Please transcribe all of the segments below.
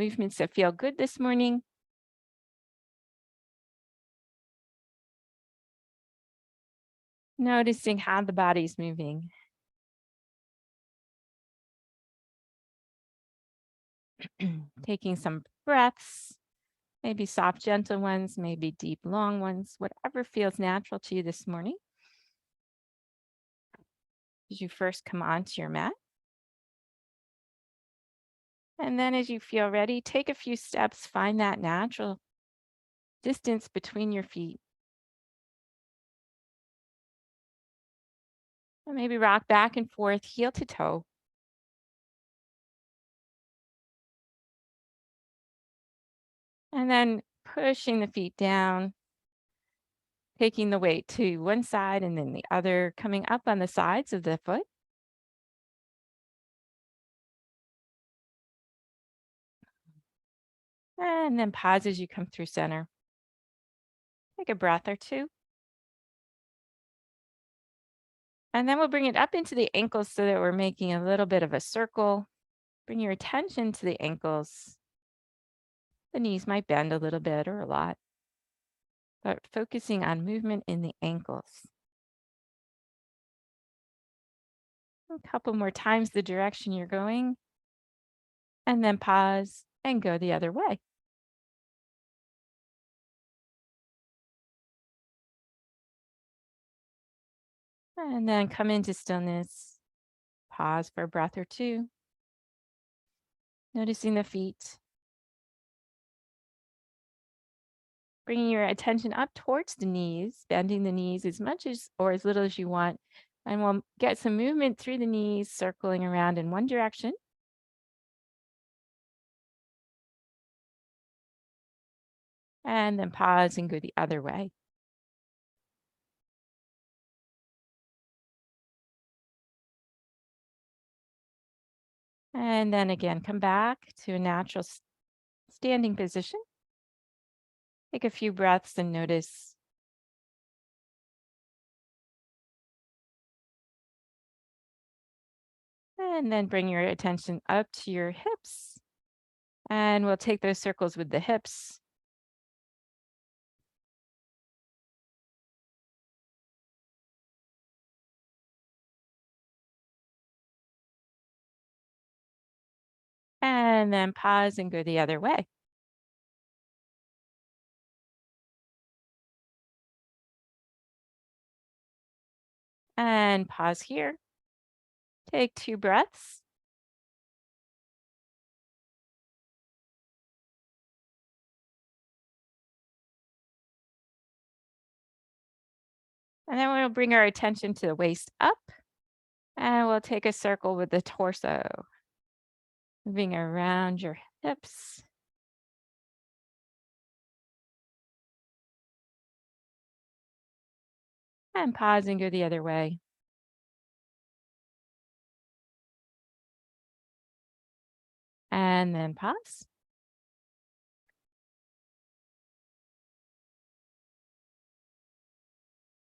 movements that feel good this morning. Noticing how the body's moving. Taking some breaths, maybe soft, gentle ones, maybe deep, long ones, whatever feels natural to you this morning. As you first come onto your mat. And then as you feel ready, take a few steps, find that natural distance between your feet. And maybe rock back and forth, heel to toe. And then pushing the feet down, taking the weight to one side and then the other, coming up on the sides of the foot. And then pause as you come through center. Take a breath or two. And then we'll bring it up into the ankles so that we're making a little bit of a circle. Bring your attention to the ankles. The knees might bend a little bit or a lot, but focusing on movement in the ankles. A couple more times the direction you're going, and then pause and go the other way. And then come into stillness. Pause for a breath or two. Noticing the feet. Bringing your attention up towards the knees, bending the knees as much as or as little as you want. And we'll get some movement through the knees, circling around in one direction. And then pause and go the other way. And then again, come back to a natural standing position. Take a few breaths and notice. And then bring your attention up to your hips. And we'll take those circles with the hips. And then pause and go the other way. And pause here. Take 2 breaths. And then we'll bring our attention to the waist up. And we'll take a circle with the torso. Moving around your hips. And pause and go the other way. And then pause.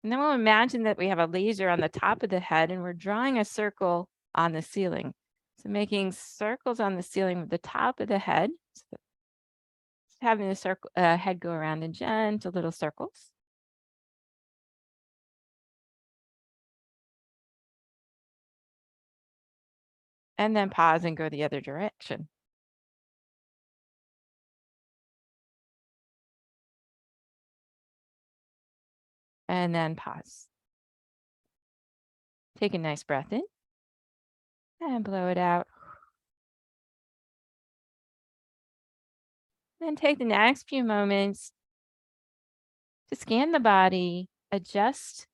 And then we'll imagine that we have a laser on the top of the head and we're drawing a circle on the ceiling. So making circles on the ceiling with the top of the head. So having the circle head go around in gentle little circles. And then pause and go the other direction. And then pause. Take a nice breath in and blow it out. Then take the next few moments to scan the body, adjust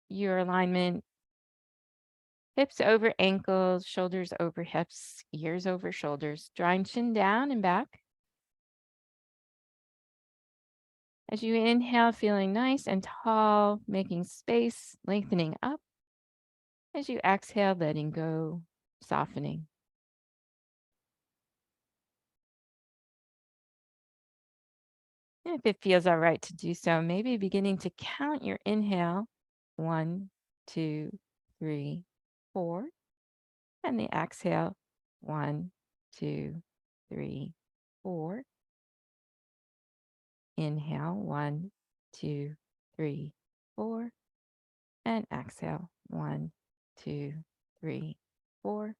your alignment, hips over ankles, shoulders over hips, ears over shoulders, drawing chin down and back. As you inhale, feeling nice and tall, making space, lengthening up. As you exhale, letting go, softening. If it feels all right to do so, maybe beginning to count your inhale. 1, 2, 3, 4. And the exhale. 1, 2, 3, 4. Inhale, 1, 2, 3, 4. And exhale, 1, 2, 3, 4.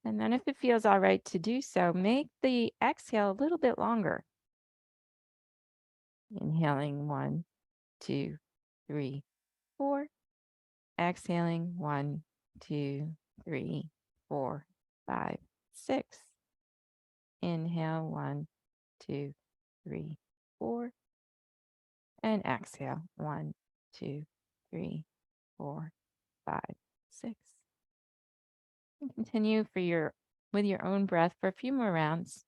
And then if it feels all right to do so, make the exhale a little bit longer. Inhaling, 1, 2, 3, 4. Exhaling, 1, 2, 3, 4, 5, 6. Inhale, 1, 2, 3, 4. And exhale, 1, 2, 3, 4, 5, 6. And continue with your own breath for a few more rounds.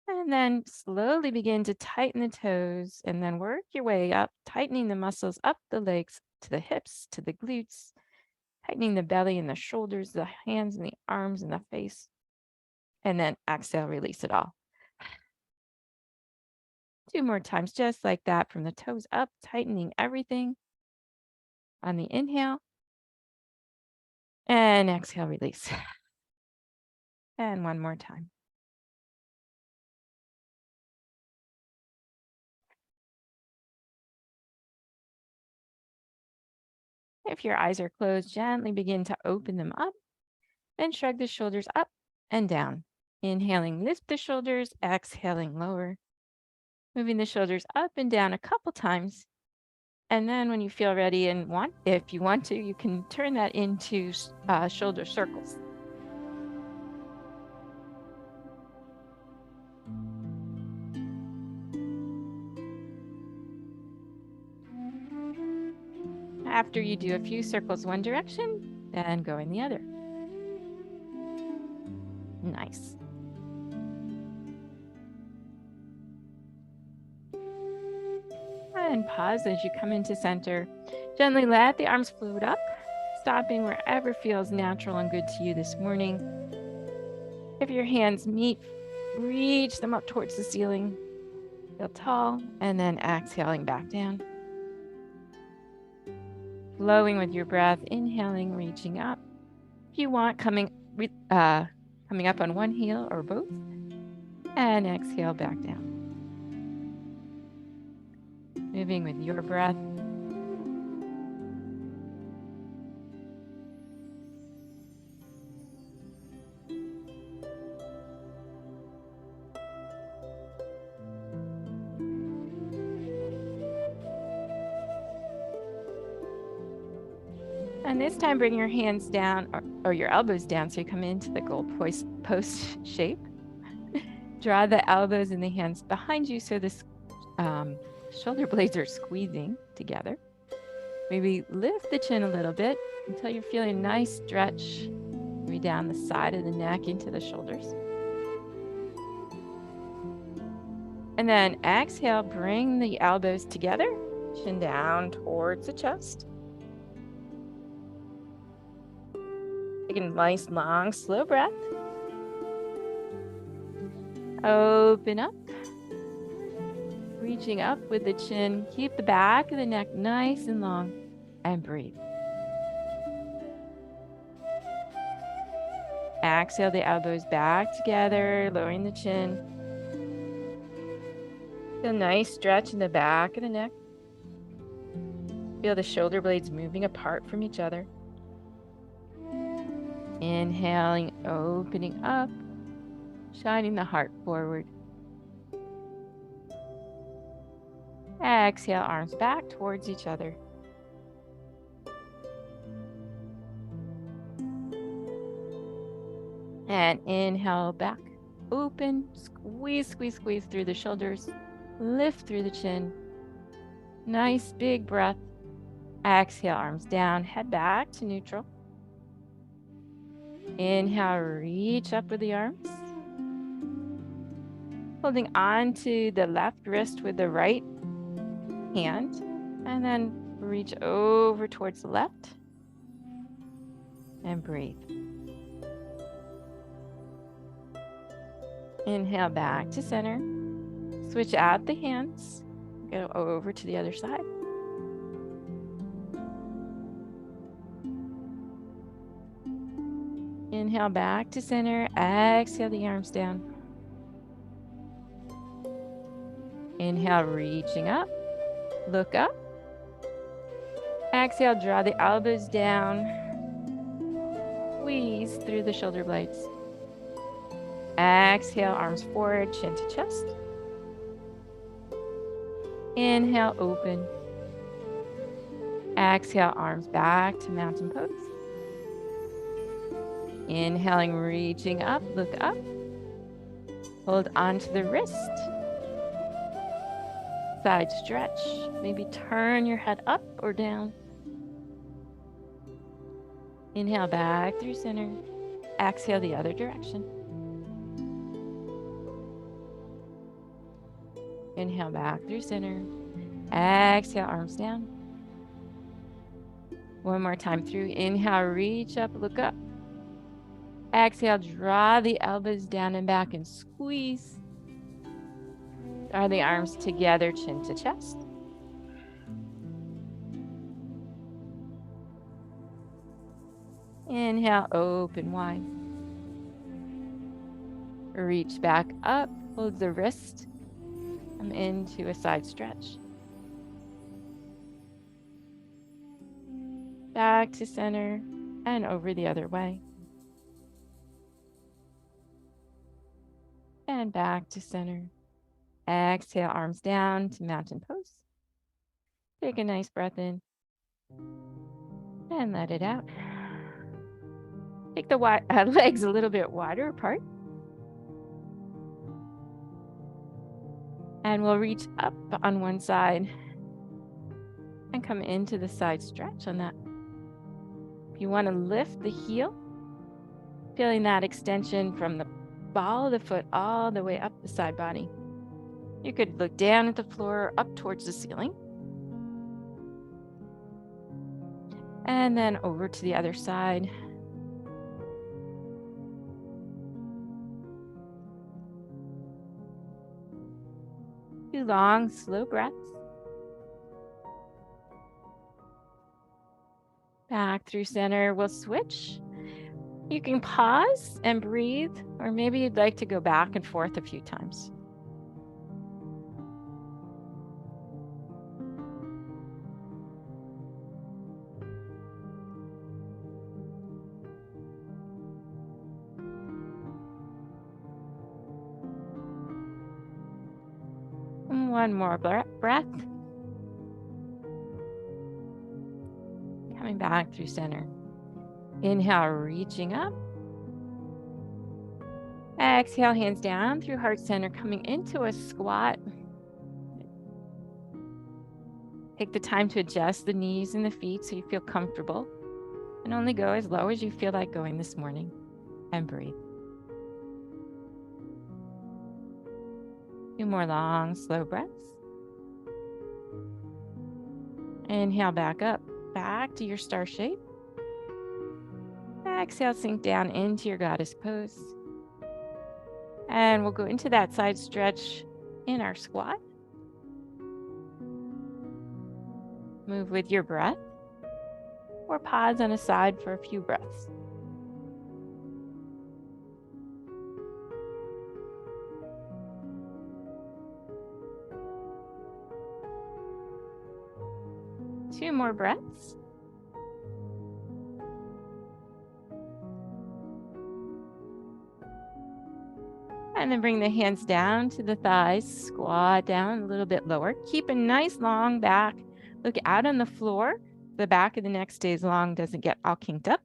And then slowly begin to tighten the toes and then work your way up, tightening the muscles up the legs to the hips, to the glutes, tightening the belly and the shoulders, the hands and the arms and the face. And then exhale, release it all. 2 more times, just like that, from the toes up, tightening everything on the inhale. And exhale, release. And one more time. If your eyes are closed, gently begin to open them up. Then shrug the shoulders up and down. Inhaling, lift the shoulders. Exhaling, lower. Moving the shoulders up and down a couple times. And then when you feel ready and if you want to, you can turn that into shoulder circles. After you do a few circles one direction, then go in the other. Nice. And pause as you come into center. Gently let the arms float up, stopping wherever feels natural and good to you this morning. If your hands meet, reach them up towards the ceiling. Feel tall, and then exhaling back down. Flowing with your breath, inhaling, reaching up. If you want, coming up on one heel or both, and exhale back down. Moving with your breath. And this time, bring your hands down or your elbows down so you come into the goal post shape. Draw the elbows and the hands behind you so the shoulder blades are squeezing together. Maybe lift the chin a little bit until you're feeling a nice stretch. Maybe down the side of the neck into the shoulders. And then exhale, bring the elbows together, chin down towards the chest. Take a nice, long, slow breath. Open up. Reaching up with the chin. Keep the back of the neck nice and long. And breathe. Exhale the elbows back together, lowering the chin. Feel a nice stretch in the back of the neck. Feel the shoulder blades moving apart from each other. Inhaling, opening up, shining the heart forward. Exhale, arms back towards each other. And inhale back, open, squeeze, squeeze, squeeze through the shoulders, lift through the chin. Nice big breath. Exhale, arms down, head back to neutral. Inhale, reach up with the arms. Holding on to the left wrist with the right hand. And then reach over towards the left. And breathe. Inhale back to center. Switch out the hands. Go over to the other side. Inhale back to center. Exhale the arms down. Inhale, reaching up. Look up. Exhale, draw the elbows down. Squeeze through the shoulder blades. Exhale, arms forward, chin to chest. Inhale, open. Exhale, arms back to mountain pose. Inhaling, reaching up, look up. Hold onto the wrist. Side stretch. Maybe turn your head up or down. Inhale back through center. Exhale the other direction. Inhale back through center. Exhale, arms down. One more time through. Inhale, reach up, look up. Exhale, draw the elbows down and back and squeeze. Draw the arms together, chin to chest. Inhale, open wide. Reach back up, hold the wrist. Come into a side stretch. Back to center and over the other way. And back to center. Exhale, arms down to mountain pose. Take a nice breath in. And let it out. Take the legs a little bit wider apart. And we'll reach up on one side and come into the side stretch on that. If you want to lift the heel, feeling that extension from the ball of the foot all the way up the side body. You could look down at the floor, up towards the ceiling. And then over to the other side. Two long, slow breaths. Back through center, we'll switch. You can pause and breathe, or maybe you'd like to go back and forth a few times. And one more breath. Coming back through center. Inhale, reaching up. Exhale, hands down through heart center, coming into a squat. Take the time to adjust the knees and the feet so you feel comfortable. And only go as low as you feel like going this morning. And breathe. Two more long, slow breaths. Inhale, back up. Back to your star shape. Exhale, sink down into your goddess pose. And we'll go into that side stretch in our squat. Move with your breath or pause on a side for a few breaths. Two more breaths. And then bring the hands down to the thighs, squat down a little bit lower. Keep a nice long back. Look out on the floor. The back of the neck stays long, doesn't get all kinked up.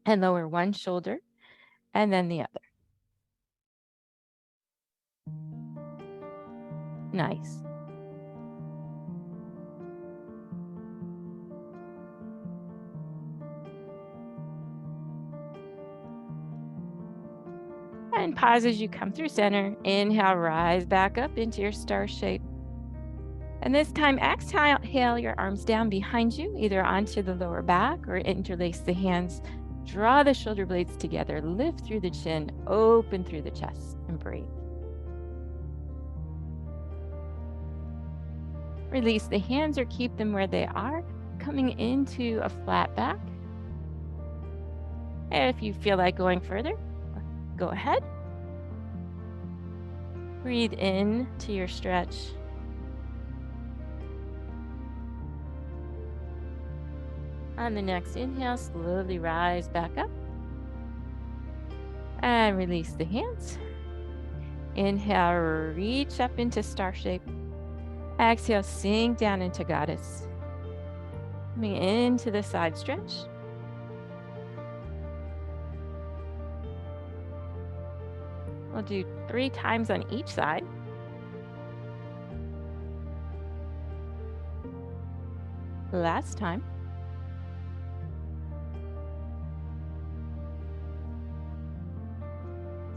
And lower one shoulder and then the other. Nice. And pause as you come through center. Inhale, rise back up into your star shape. And this time, exhale your arms down behind you, either onto the lower back or interlace the hands Draw the shoulder blades together, lift through the chin, open through the chest, and breathe. Release the hands or keep them where they are, coming into a flat back. And if you feel like going further, go ahead. Breathe in to your stretch. On the next inhale, slowly rise back up. And release the hands. Inhale, reach up into star shape. Exhale, sink down into goddess. Coming into the side stretch. We'll do 3 times on each side. Last time.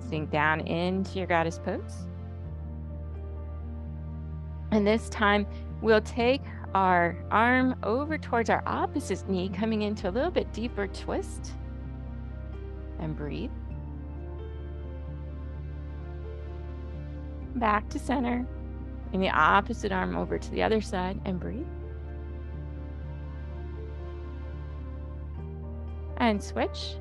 Sink down into your goddess pose. And this time we'll take our arm over towards our opposite knee, coming into a little bit deeper twist. And breathe. Back to center. Bring the opposite arm over to the other side and breathe. And switch.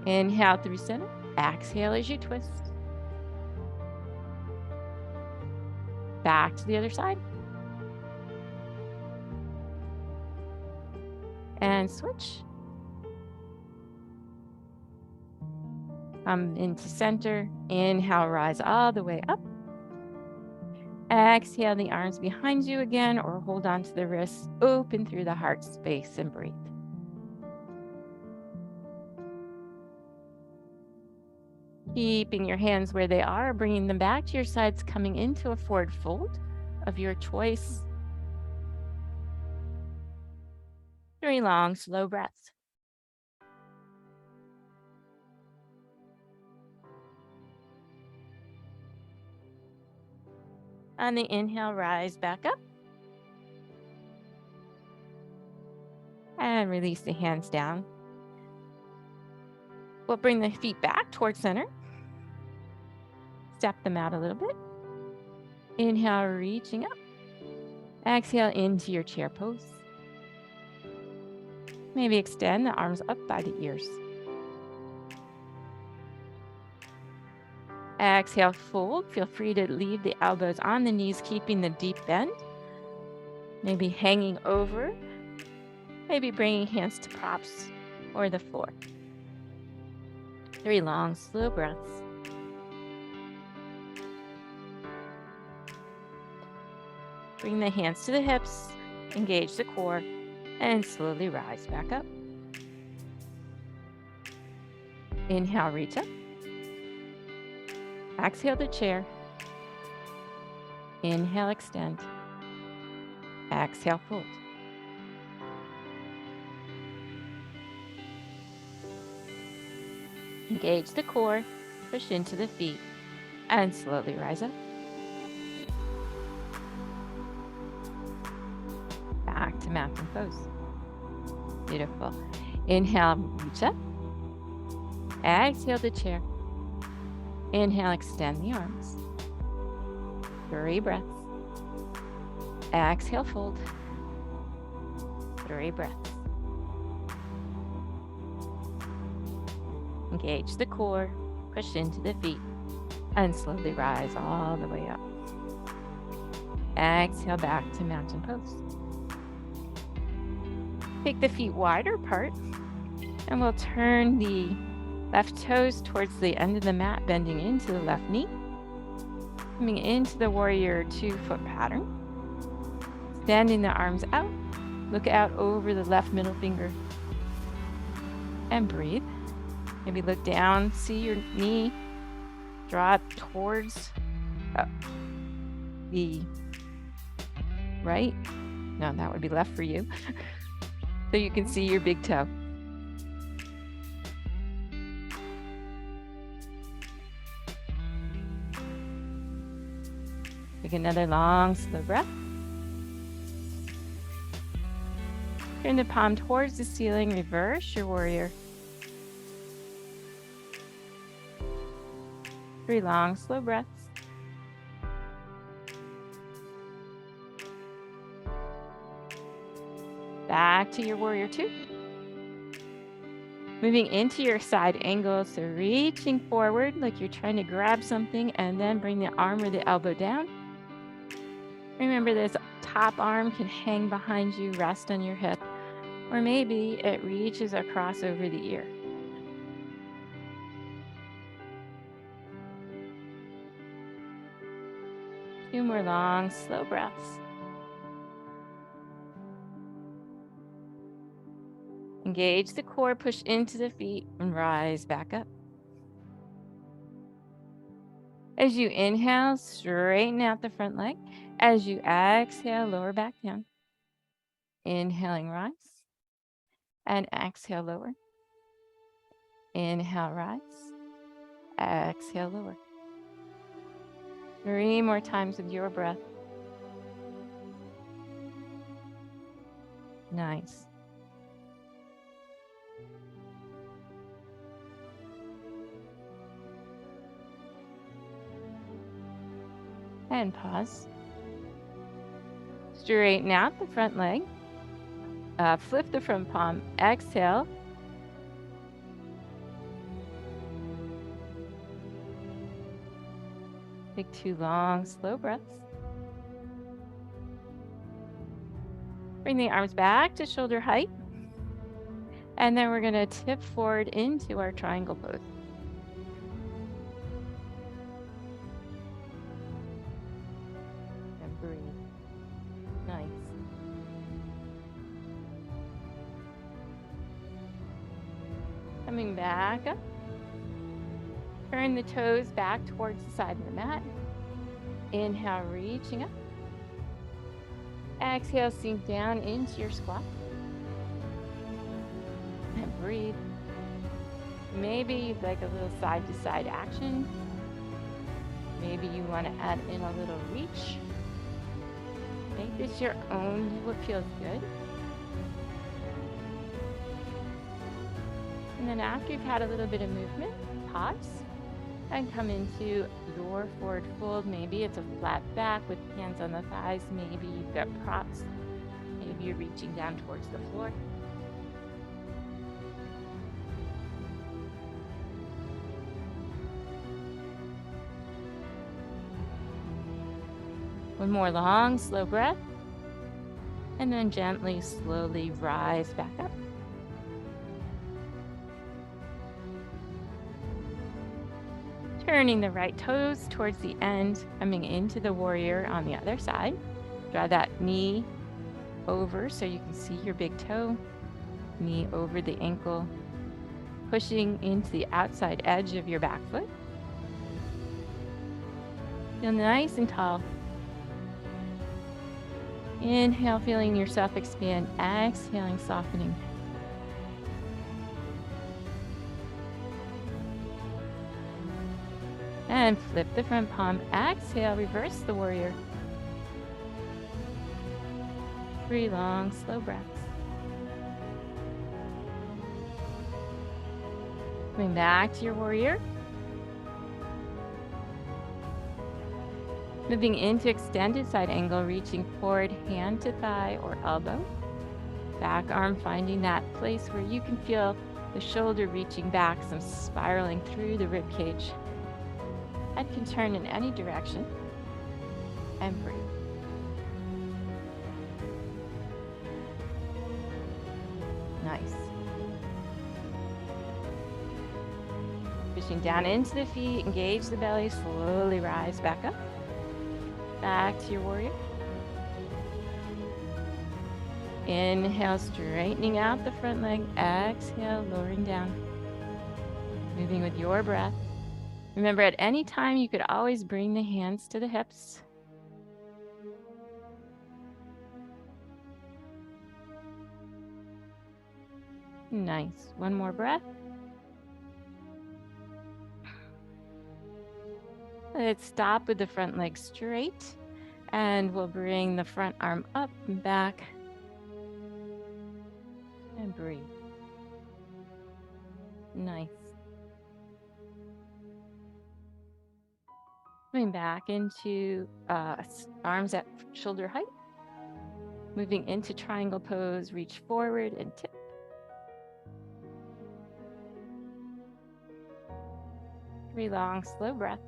Inhale through center. Exhale as you twist. Back to the other side. And switch. Come into center. Inhale, rise all the way up. Exhale the arms behind you again, or hold on to the wrists. Open through the heart space and breathe. Keeping your hands where they are, bringing them back to your sides, coming into a forward fold of your choice. 3 long, slow breaths. On the inhale, rise back up. And release the hands down. We'll bring the feet back towards center. Step them out a little bit. Inhale, reaching up. Exhale into your chair pose. Maybe extend the arms up by the ears. Exhale, fold. Feel free to leave the elbows on the knees, keeping the deep bend. Maybe hanging over. Maybe bringing hands to props or the floor. 3 long, slow breaths. Bring the hands to the hips, engage the core, and slowly rise back up. Inhale, reach up. Exhale to chair. Inhale, extend. Exhale, fold. Engage the core, push into the feet, and slowly rise up. Back to mountain pose. Beautiful. Inhale, reach up. Exhale to chair. Inhale, extend the arms. 3 breaths. Exhale, fold. 3 breaths. Engage the core, push into the feet, and slowly rise all the way up. Exhale back to mountain pose. Take the feet wider apart, and we'll turn the left toes towards the end of the mat, bending into the left knee. Coming into the warrior 2-foot pattern. Extending the arms out. Look out over the left middle finger. And breathe. Maybe look down, see your knee. Draw it towards the right. No, that would be left for you. So you can see your big toe. Take another long, slow breath. Turn the palm towards the ceiling, reverse your warrior. 3 long, slow breaths. Back to your warrior 2. Moving into your side angle, so reaching forward like you're trying to grab something and then bring the arm or the elbow down. Remember, this top arm can hang behind you, rest on your hip, or maybe it reaches across over the ear. Two more long, slow breaths. Engage the core, push into the feet, and rise back up. As you inhale, straighten out the front leg. As you exhale, lower back down. Inhaling, rise. And exhale, lower. Inhale, rise. Exhale, lower. 3 more times with your breath. Nice. And pause. Straighten out the front leg. Flip the front palm. Exhale. Take 2 long, slow breaths. Bring the arms back to shoulder height. And then we're going to tip forward into our triangle pose. And breathe. Nice. Coming back up. Turn the toes back towards the side of the mat. Inhale, reaching up. Exhale, sink down into your squat. And breathe. Maybe you'd like a little side-to-side action. Maybe you want to add in a little reach. Make this your own, do what feels good. And then after you've had a little bit of movement, pause and come into your forward fold. Maybe it's a flat back with hands on the thighs. Maybe you've got props. Maybe you're reaching down towards the floor. One more long, slow breath. And then gently, slowly rise back up. Turning the right toes towards the end, coming into the warrior on the other side. Draw that knee over so you can see your big toe. Knee over the ankle. Pushing into the outside edge of your back foot. Feel nice and tall. Inhale, feeling yourself expand. Exhaling, softening. And flip the front palm. Exhale, reverse the warrior. 3 long, slow breaths. Coming back to your warrior. Moving into extended side angle, reaching forward, hand to thigh or elbow. Back arm finding that place where you can feel the shoulder reaching back, some spiraling through the rib cage. Head can turn in any direction. And breathe. Nice. Pushing down into the feet, engage the belly, slowly rise back up. Back to your warrior. Inhale, straightening out the front leg. Exhale, lowering down. Moving with your breath. Remember, at any time, you could always bring the hands to the hips. Nice. One more breath. Let's stop with the front leg straight, and we'll bring the front arm up and back. breathe. Nice. Coming back into arms at shoulder height. Moving into triangle pose, reach forward and tip. 3 long, slow breaths.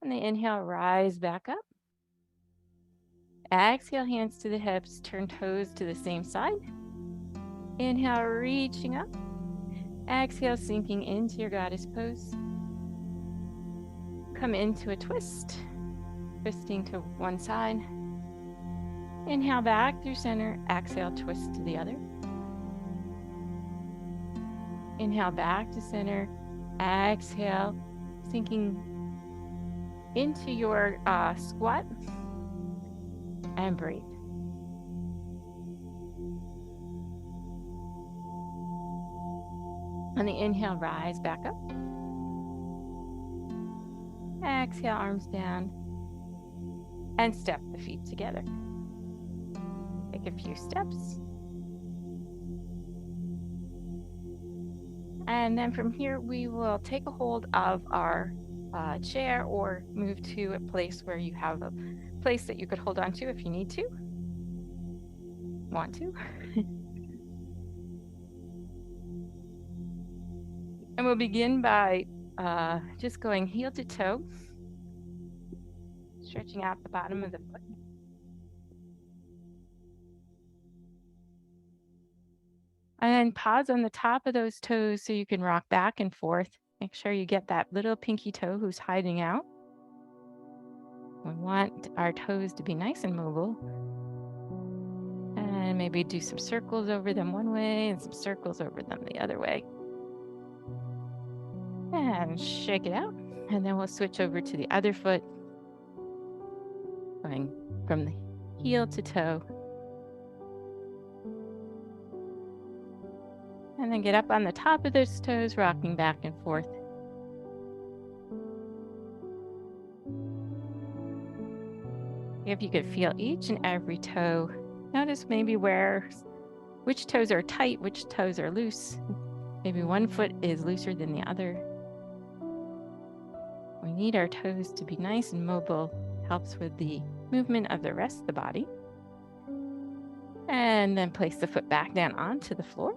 On the inhale, rise back up. Exhale, hands to the hips, turn toes to the same side. Inhale, reaching up. Exhale, sinking into your goddess pose. Come into a twist, twisting to one side. Inhale back through center. Exhale, twist to the other. Inhale back to center. Exhale, sinking into your squat. And breathe. On the inhale, rise back up. Exhale, arms down. And step the feet together. Take a few steps. And then from here, we will take a hold of our chair or move to a place where you have a place that you could hold on to if you need to. Want to. And we'll begin by just going heel to toe, stretching out the bottom of the foot. And then pause on the top of those toes so you can rock back and forth. Make sure you get that little pinky toe who's hiding out. We want our toes to be nice and mobile. And maybe do some circles over them one way and some circles over them the other way. And shake it out. And then we'll switch over to the other foot, going from the heel to toe. And then get up on the top of those toes, rocking back and forth. If you could feel each and every toe, notice maybe which toes are tight, which toes are loose. Maybe one foot is looser than the other. We need our toes to be nice and mobile. Helps with the movement of the rest of the body. And then place the foot back down onto the floor.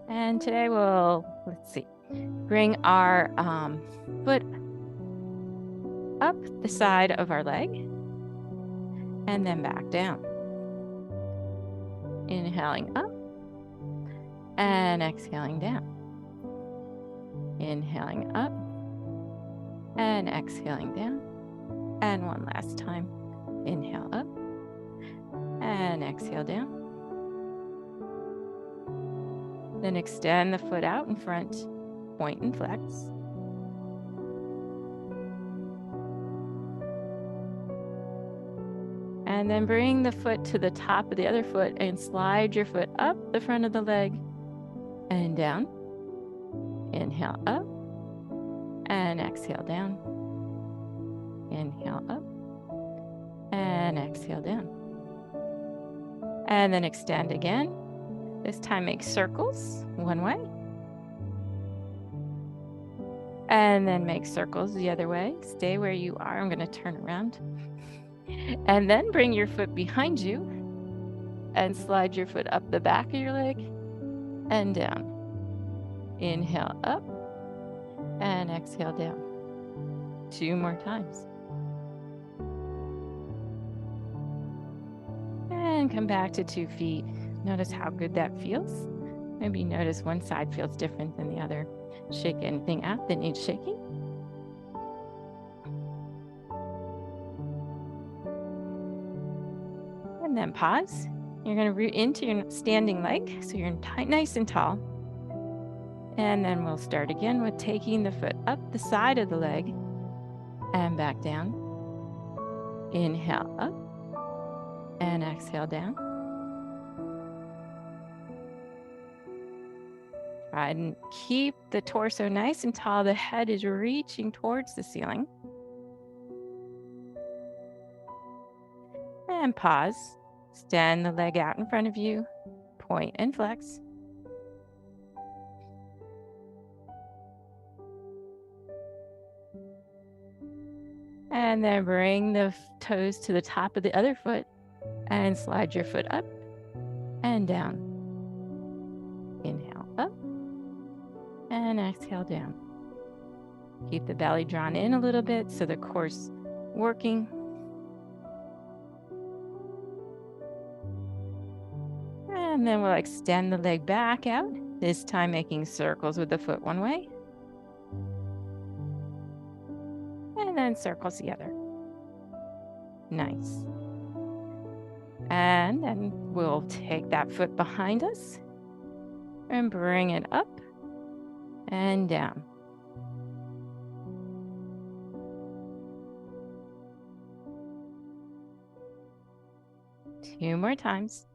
And today we'll, bring our foot up the side of our leg and then back down. Inhaling up and exhaling down. Inhaling up and exhaling down. And one last time. Inhale up and exhale down. Then extend the foot out in front, point and flex. And then bring the foot to the top of the other foot and slide your foot up the front of the leg and down. Inhale up and exhale down. Inhale up and exhale down. And then extend again. This time make circles one way. And then make circles the other way. Stay where you are. I'm going to turn around. And then bring your foot behind you and slide your foot up the back of your leg and down. Inhale up and exhale down. 2 more times. And come back to 2 feet. Notice how good that feels. Maybe notice one side feels different than the other. Shake anything out that needs shaking. And then pause. You're going to root into your standing leg, so you're nice and tall. And then we'll start again with taking the foot up the side of the leg and back down. Inhale up and exhale down. Try and keep the torso nice and tall. The head is reaching towards the ceiling. And pause. Extend the leg out in front of you. Point and flex. And then bring the toes to the top of the other foot and slide your foot up and down. Inhale up and exhale down. Keep the belly drawn in a little bit so the core's working. And then we'll extend the leg back out, this time making circles with the foot one way. And then circles the other. Nice. And then we'll take that foot behind us and bring it up and down. Two more times.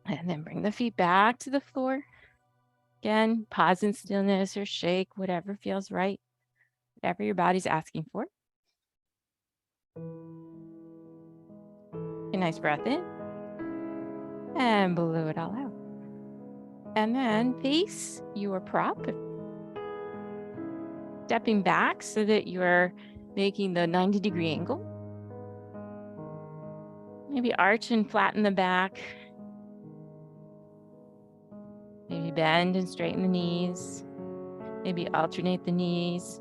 And then bring the feet back to the floor. Again, pause in stillness or shake, whatever feels right, whatever your body's asking for. A nice breath in and blow it all out. And then face your prop, stepping back so that you're making the 90-degree angle. Maybe arch and flatten the back. Maybe bend and straighten the knees. Maybe alternate the knees.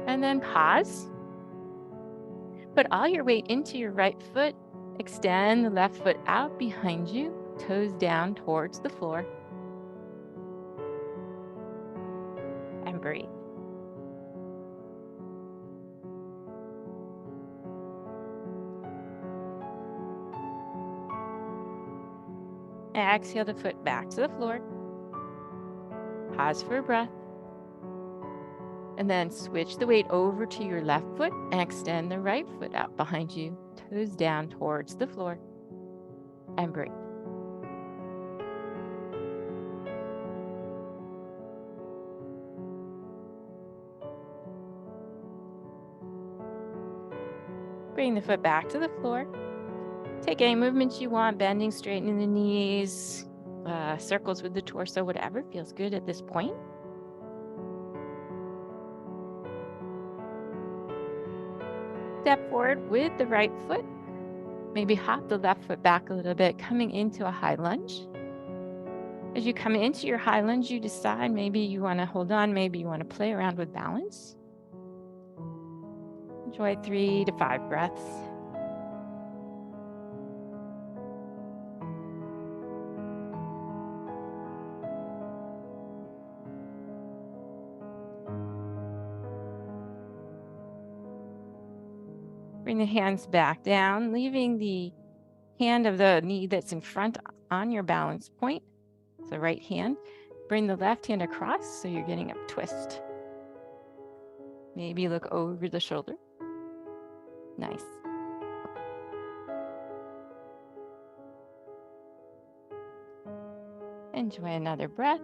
And then pause. Put all your weight into your right foot. Extend the left foot out behind you, toes down towards the floor. And breathe. Exhale the foot back to the floor. Pause for a breath. And then switch the weight over to your left foot and extend the right foot out behind you, toes down towards the floor. And breathe. Bring the foot back to the floor. Take any movements you want, bending, straightening the knees, circles with the torso, whatever feels good at this point. Step forward with the right foot. Maybe hop the left foot back a little bit, coming into a high lunge. As you come into your high lunge, you decide maybe you want to hold on, maybe you want to play around with balance. Enjoy 3 to 5 breaths. Bring the hands back down, leaving the hand of the knee that's in front on your balance point. So right hand. Bring the left hand across so you're getting a twist. Maybe look over the shoulder. Nice. Enjoy another breath.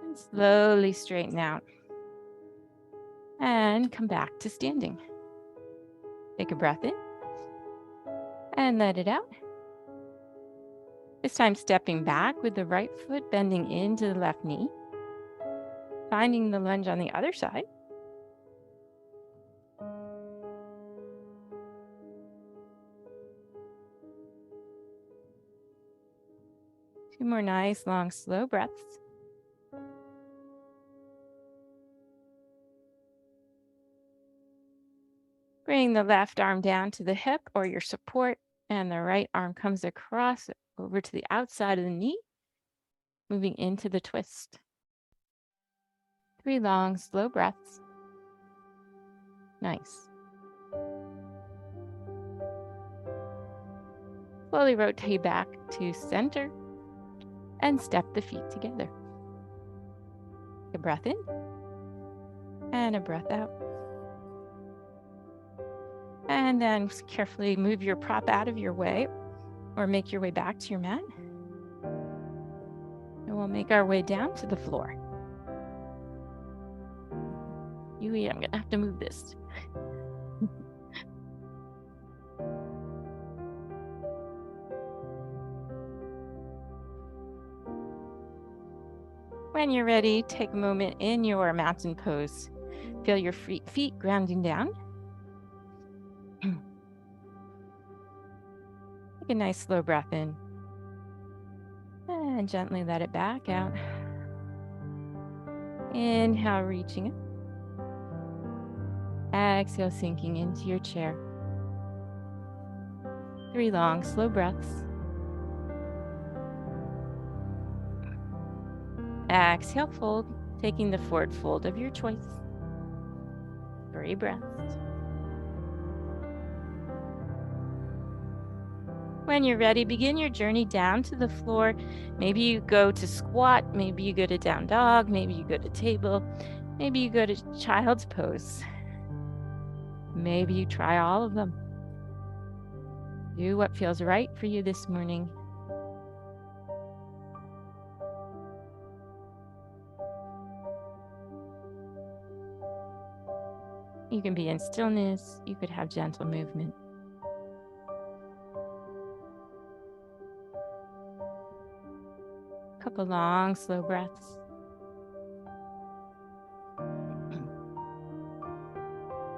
And slowly straighten out. And come back to standing. Take a breath in and let it out. This time stepping back with the right foot bending into the left knee. Finding the lunge on the other side. Two more nice, long, slow breaths. Bring the left arm down to the hip or your support, and the right arm comes across over to the outside of the knee, moving into the twist. 3 long, slow breaths. Nice. Slowly rotate back to center and step the feet together. A breath in and a breath out. And then carefully move your prop out of your way or make your way back to your mat. And we'll make our way down to the floor. You eat, I'm gonna have to move this. When you're ready, take a moment in your mountain pose. Feel your feet grounding down. Take a nice slow breath in. And gently let it back out. Inhale, reaching it. Exhale, sinking into your chair. 3 long, slow breaths. Exhale, fold, taking the forward fold of your choice. 3 breaths. When you're ready, begin your journey down to the floor. Maybe you go to squat, maybe you go to down dog, maybe you go to table, maybe you go to child's pose. Maybe you try all of them. Do what feels right for you this morning. You can be in stillness. You could have gentle movement. Couple long, slow breaths.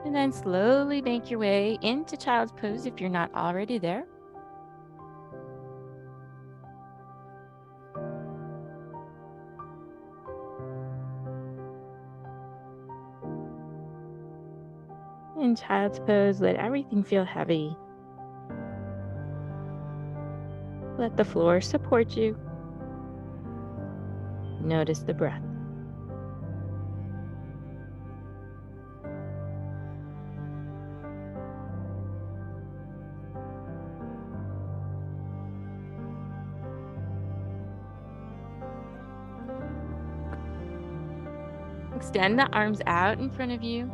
And then slowly make your way into child's pose if you're not already there. In child's pose, let everything feel heavy. Let the floor support you. Notice the breath. Extend the arms out in front of you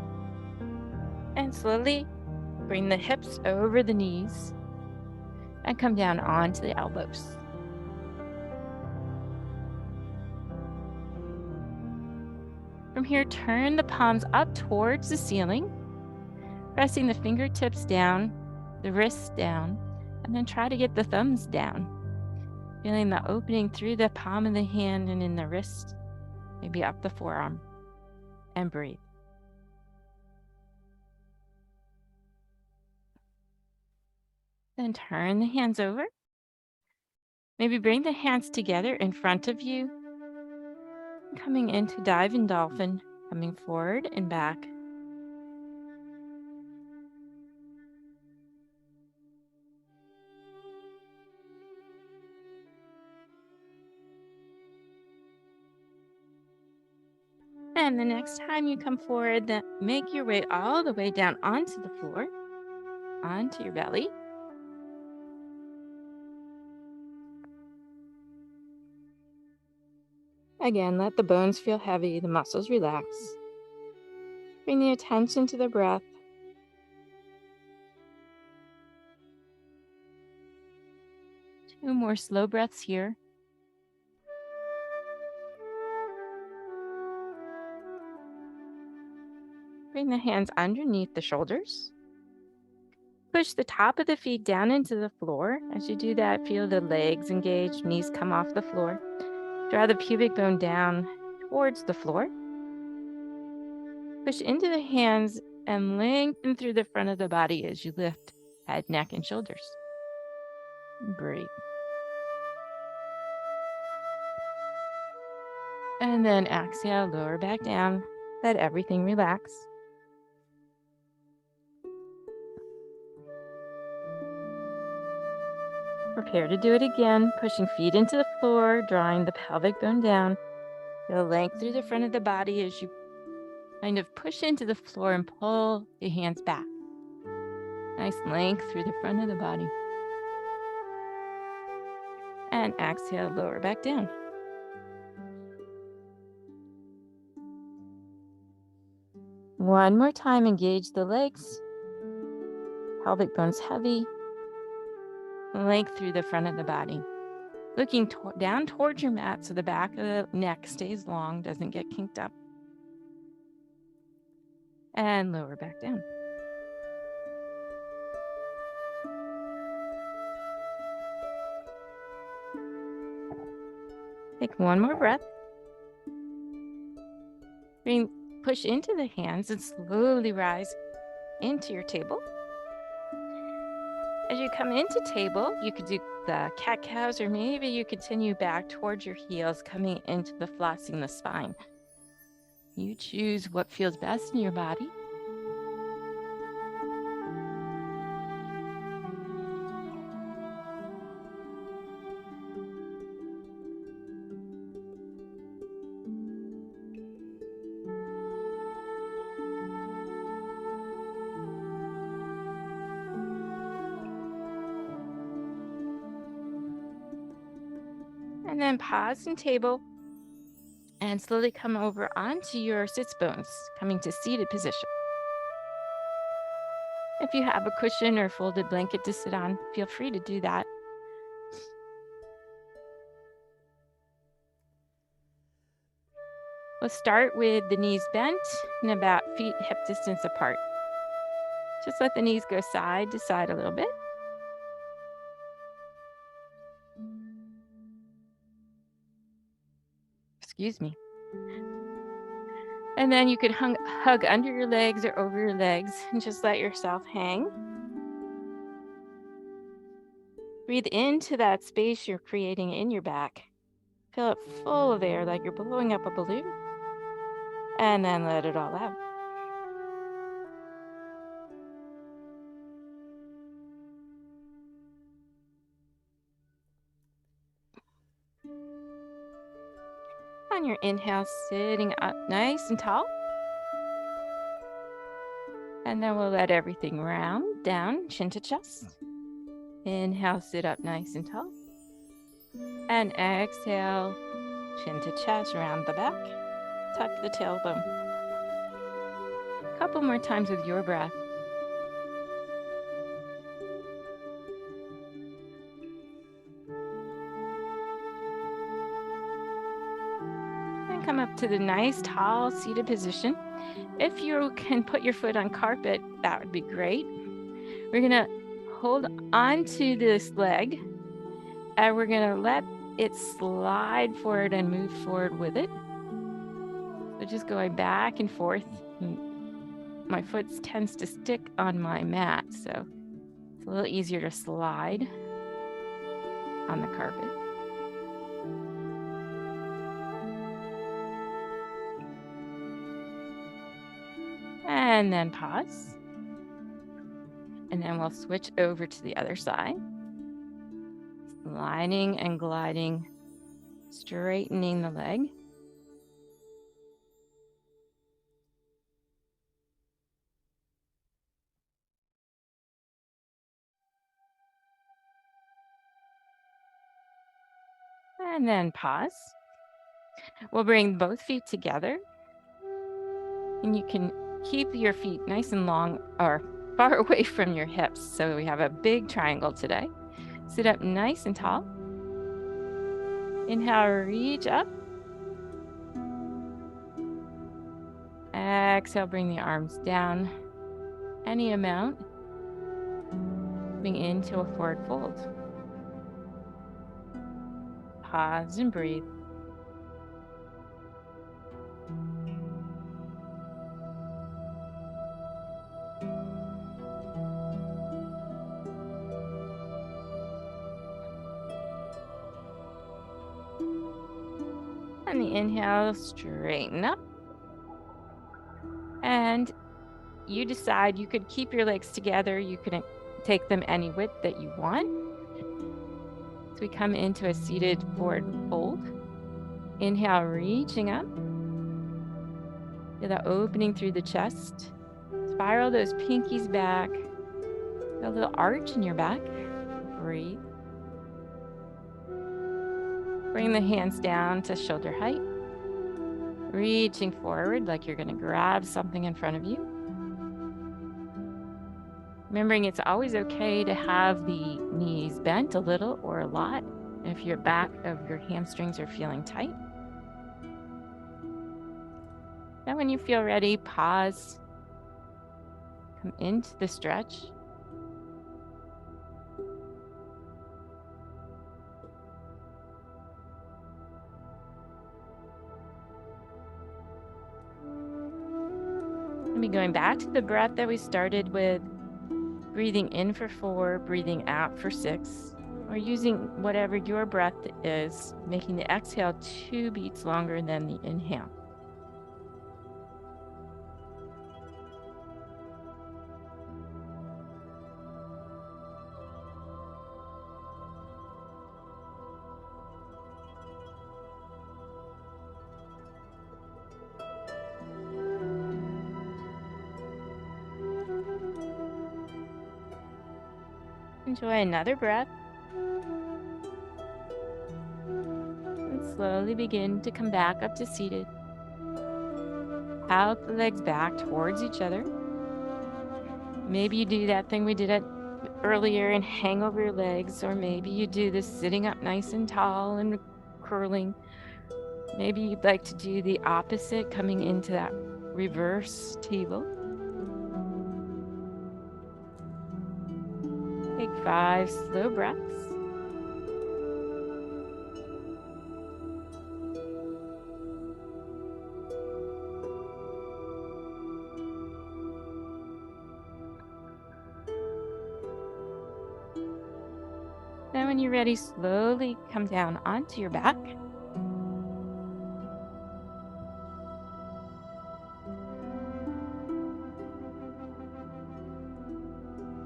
and slowly bring the hips over the knees and come down onto the elbows. From here, turn the palms up towards the ceiling, pressing the fingertips down, the wrists down, and then try to get the thumbs down. Feeling the opening through the palm of the hand and in the wrist, maybe up the forearm, and breathe. Then turn the hands over. Maybe bring the hands together in front of you, coming into diving dolphin, coming forward and back. And the next time you come forward, then make your way all the way down onto the floor, onto your belly. Again, let the bones feel heavy, the muscles relax. Bring the attention to the breath. Two more slow breaths here. Bring the hands underneath the shoulders. Push the top of the feet down into the floor. As you do that, feel the legs engage, knees come off the floor. Draw the pubic bone down towards the floor. Push into the hands and lengthen through the front of the body as you lift head, neck, and shoulders. Breathe. And then exhale, lower back down. Let everything relax. Prepare to do it again, pushing feet into the floor, drawing the pelvic bone down. Feel length through the front of the body as you kind of push into the floor and pull the hands back. Nice length through the front of the body. And exhale, lower back down. One more time, engage the legs. Pelvic bones heavy. Length through the front of the body. Looking down towards your mat so the back of the neck stays long, doesn't get kinked up. And lower back down. Take one more breath. Push into the hands and slowly rise into your table. As you come into table, you could do the cat-cows, or maybe you continue back towards your heels, coming into the flossing the spine. You choose what feels best in your body. And then pause in table and slowly come over onto your sits bones, coming to seated position. If you have a cushion or folded blanket to sit on, feel free to do that. We'll start with the knees bent and about feet hip distance apart. Just let the knees go side to side a little bit. Excuse me. And then you could hug under your legs or over your legs and just let yourself hang. Breathe into that space you're creating in your back. Fill it full of air like you're blowing up a balloon. And then let it all out. On your inhale, sitting up nice and tall. And then we'll let everything round down, chin to chest. Inhale, sit up nice and tall. And exhale, chin to chest, round the back. Tuck the tailbone. A couple more times with your breath. And come up to the nice, tall, seated position. If you can put your foot on carpet, that would be great. We're going to hold on to this leg, and we're going to let it slide forward and move forward with it. So just going back and forth. My foot tends to stick on my mat, so it's a little easier to slide on the carpet. And then pause. And then we'll switch over to the other side. Sliding and gliding, straightening the leg. And then pause. We'll bring both feet together. And you can keep your feet nice and long or far away from your hips. So we have a big triangle today. Sit up nice and tall. Inhale, reach up. Exhale, bring the arms down any amount. Moving into a forward fold. Pause and breathe. On the inhale, straighten up. And you decide you could keep your legs together. You could take them any width that you want. So we come into a seated forward fold. Inhale, reaching up. Feel that opening through the chest. Spiral those pinkies back. A little arch in your back. Breathe. Bring the hands down to shoulder height. Reaching forward like you're going to grab something in front of you. Remembering it's always okay to have the knees bent a little or a lot if your back of your hamstrings are feeling tight. Then when you feel ready, pause Come into the stretch. And be going back to the breath that we started with, breathing in for 4, breathing out for 6, or using whatever your breath is, making the exhale 2 beats longer than the inhale. Enjoy another breath. And slowly begin to come back up to seated. Out the legs back towards each other. Maybe you do that thing we did earlier and hang over your legs, or maybe you do this sitting up nice and tall and curling. Maybe you'd like to do the opposite, coming into that reverse table. Take 5 slow breaths. Then when you're ready, slowly come down onto your back.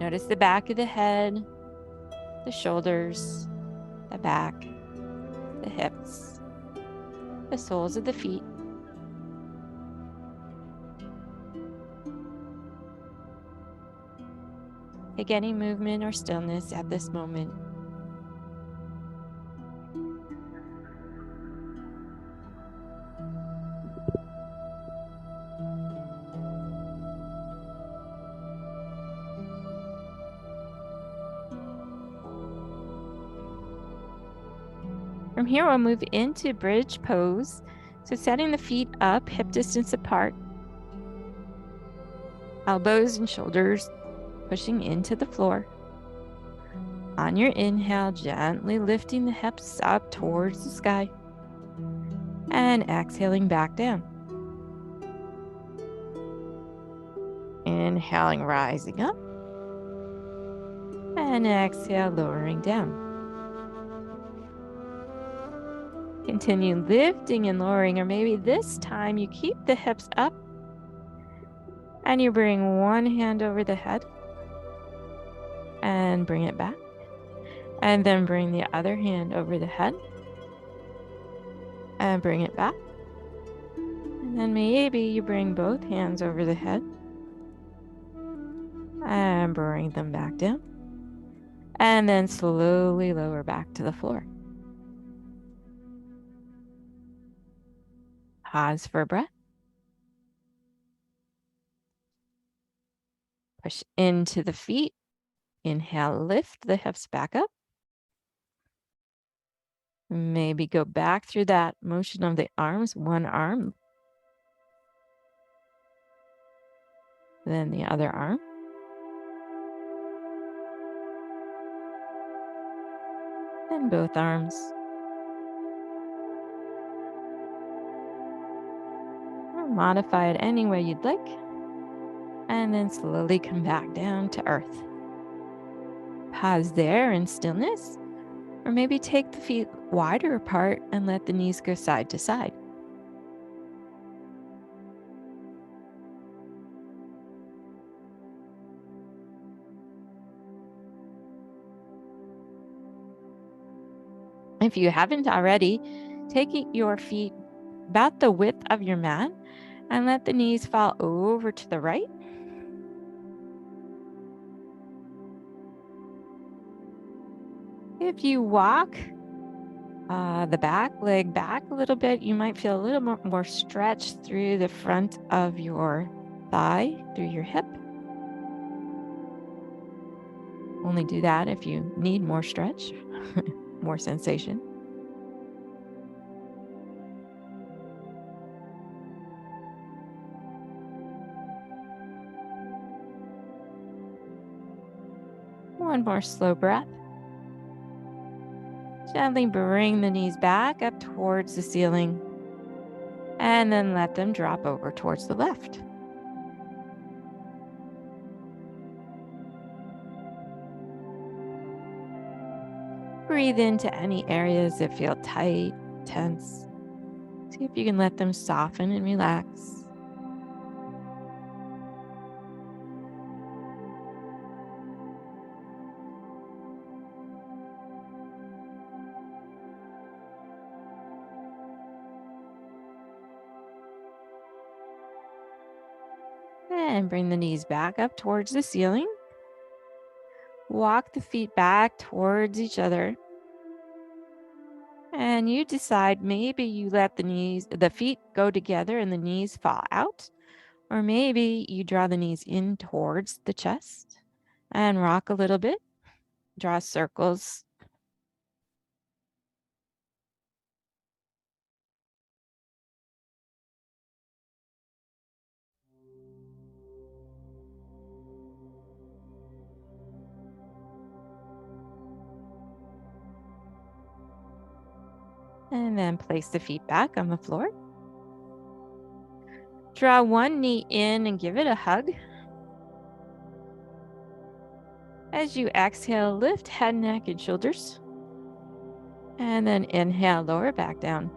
Notice the back of the head, the shoulders, the back, the hips, the soles of the feet. Take any movement or stillness at this moment. From here, we'll move into bridge pose. So setting the feet up, hip distance apart. Elbows and shoulders pushing into the floor. On your inhale, gently lifting the hips up towards the sky. And exhaling back down. Inhaling, rising up. And exhale, lowering down. Continue lifting and lowering, or maybe this time you keep the hips up and you bring one hand over the head and bring it back. And then bring the other hand over the head and bring it back. And then maybe you bring both hands over the head and bring them back down. And then slowly lower back to the floor. Pause for a breath. Push into the feet. Inhale, lift the hips back up. Maybe go back through that motion of the arms, one arm, then the other arm. And both arms. Or modify it any way you'd like. And then slowly come back down to earth. Pause there in stillness. Or maybe take the feet wider apart and let the knees go side to side. If you haven't already, take your feet about the width of your mat and let the knees fall over to the right. If you walk the back leg back a little bit, you might feel a little more stretch through the front of your thigh, through your hip. Only do that if you need more stretch, more sensation. One more slow breath. Gently bring the knees back up towards the ceiling, and then let them drop over towards the left. Breathe into any areas that feel tight, tense. See if you can let them soften and relax. And bring the knees back up towards the ceiling. Walk the feet back towards each other. And you decide maybe you let the feet go together and the knees fall out. Or maybe you draw the knees in towards the chest and rock a little bit. Draw circles. And then place the feet back on the floor. Draw one knee in and give it a hug. As you exhale, lift head, neck, and shoulders. And then inhale, lower back down.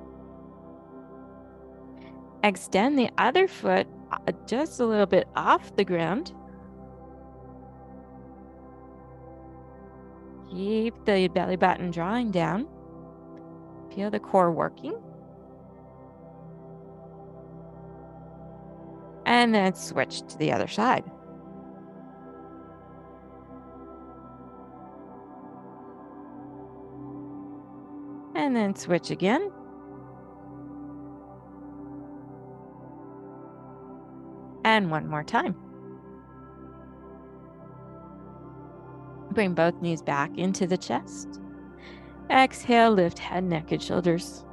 Extend the other foot just a little bit off the ground. Keep the belly button drawing down. Feel the core working. And then switch to the other side. And then switch again. And one more time. Bring both knees back into the chest. Exhale, lift head, neck, and shoulders.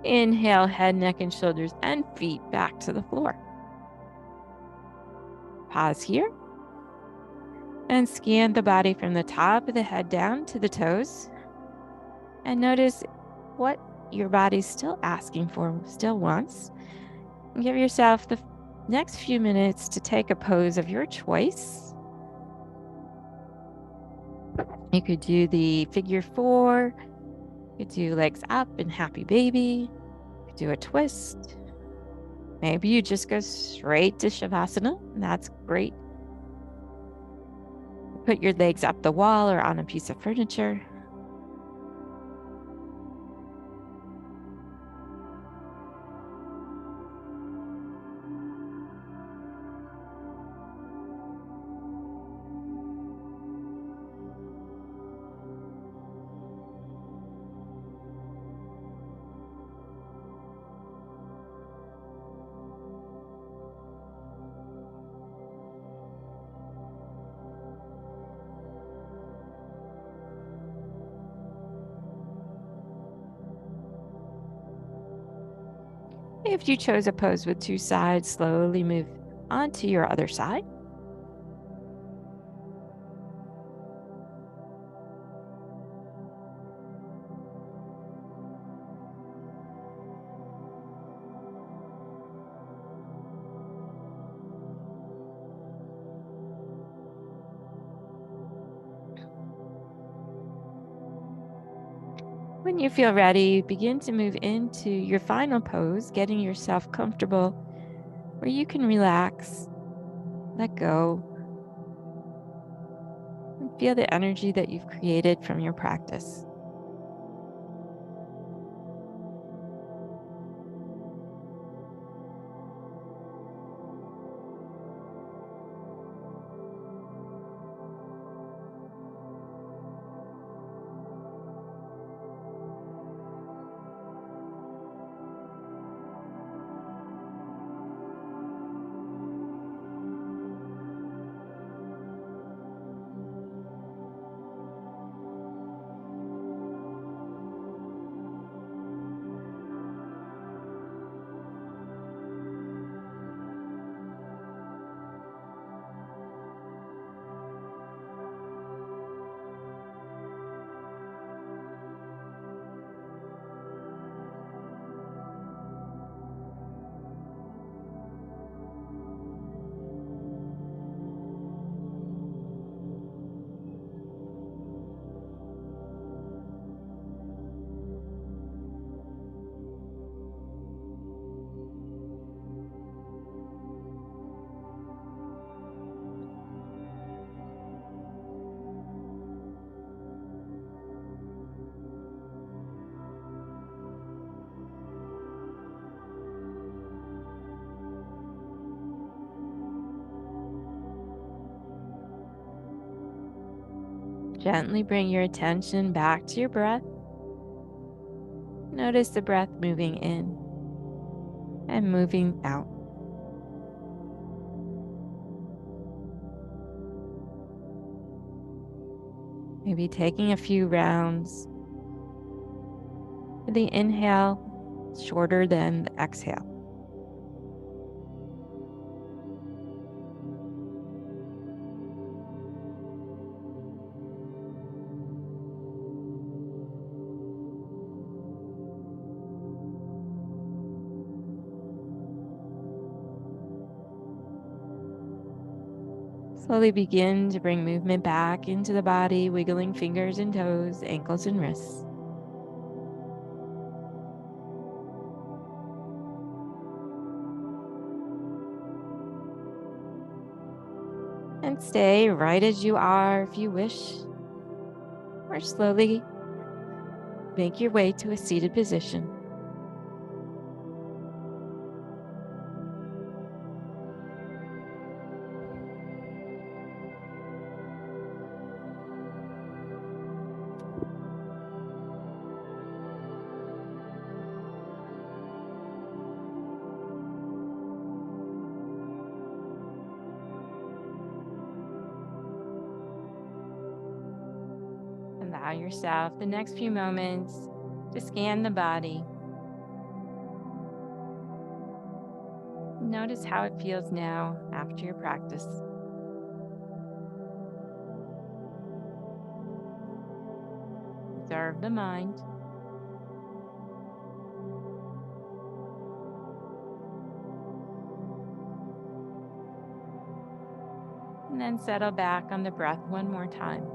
Inhale, head, neck, and shoulders, and feet back to the floor. Pause here. And scan the body from the top of the head down to the toes. And notice what your body's still asking for, still wants. And give yourself the next few minutes to take a pose of your choice. You could do the figure 4. You could do legs up and happy baby. You could do a twist. Maybe you just go straight to Shavasana, and that's great. Put your legs up the wall or on a piece of furniture. If you chose a pose with 2 sides, slowly move onto your other side. When you feel ready, begin to move into your final pose, getting yourself comfortable where you can relax, let go, and feel the energy that you've created from your practice. Gently bring your attention back to your breath. Notice the breath moving in and moving out. Maybe taking a few rounds. The inhale shorter than the exhale. Slowly begin to bring movement back into the body, wiggling fingers and toes, ankles and wrists. And stay right as you are if you wish, or slowly make your way to a seated position. Allow yourself the next few moments to scan the body. Notice how it feels now after your practice. Observe the mind. And then settle back on the breath one more time.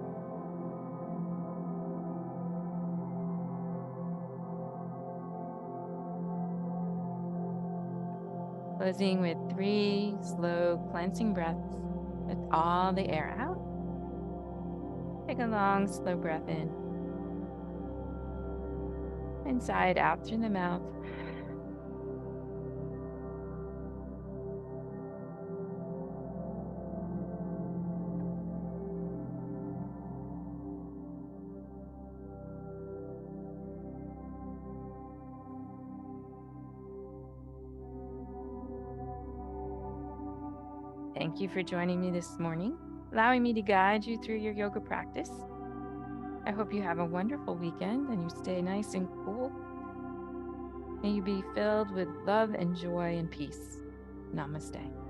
Closing with 3 slow cleansing breaths with all the air out. Take a long, slow breath in. Inside, out through the mouth. Thank you for joining me this morning, allowing me to guide you through your yoga practice. I hope you have a wonderful weekend and you stay nice and cool. May you be filled with love and joy and peace. Namaste.